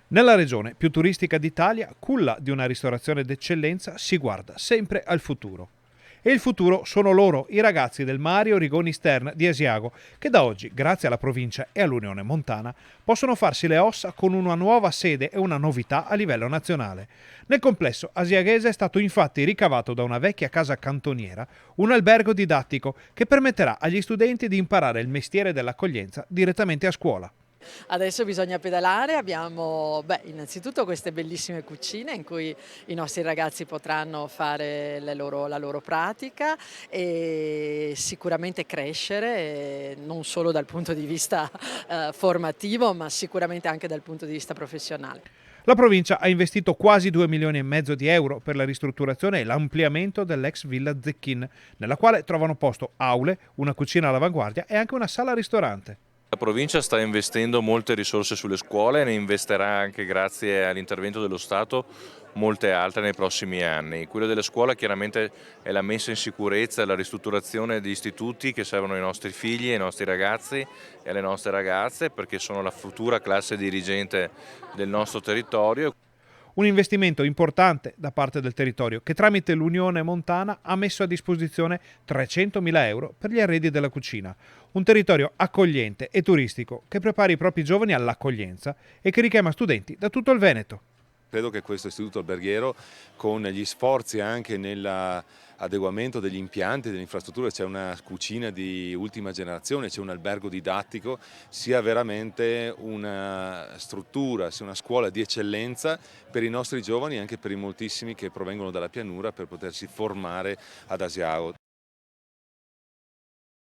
Nella regione più turistica d'Italia, culla di una ristorazione d'eccellenza, si guarda sempre al futuro. E il futuro sono loro, i ragazzi del Mario Rigoni Stern di Asiago, che da oggi, grazie alla provincia e all'Unione Montana, possono farsi le ossa con una nuova sede e una novità a livello nazionale. Nel complesso asiaghese è stato infatti ricavato da una vecchia casa cantoniera un albergo didattico che permetterà agli studenti di imparare il mestiere dell'accoglienza direttamente a scuola. Adesso bisogna pedalare, abbiamo innanzitutto queste bellissime cucine in cui i nostri ragazzi potranno fare la loro pratica e sicuramente crescere, non solo dal punto di vista formativo, ma sicuramente anche dal punto di vista professionale. La provincia ha investito quasi 2 milioni e mezzo di euro per la ristrutturazione e l'ampliamento dell'ex Villa Zecchin, nella quale trovano posto aule, una cucina all'avanguardia e anche una sala ristorante. La provincia sta investendo molte risorse sulle scuole e ne investirà anche grazie all'intervento dello Stato molte altre nei prossimi anni. Quello delle scuole chiaramente è la messa in sicurezza e la ristrutturazione di istituti che servono ai nostri figli, ai nostri ragazzi e alle nostre ragazze perché sono la futura classe dirigente del nostro territorio. Un investimento importante da parte del territorio che tramite l'Unione Montana ha messo a disposizione 300.000 euro per gli arredi della cucina. Un territorio accogliente e turistico che prepara i propri giovani all'accoglienza e che richiama studenti da tutto il Veneto. Credo che questo istituto alberghiero, con gli sforzi anche nell'adeguamento degli impianti, delle infrastrutture, c'è una cucina di ultima generazione, c'è un albergo didattico, sia veramente una struttura, sia una scuola di eccellenza per i nostri giovani e anche per i moltissimi che provengono dalla pianura per potersi formare ad Asiago.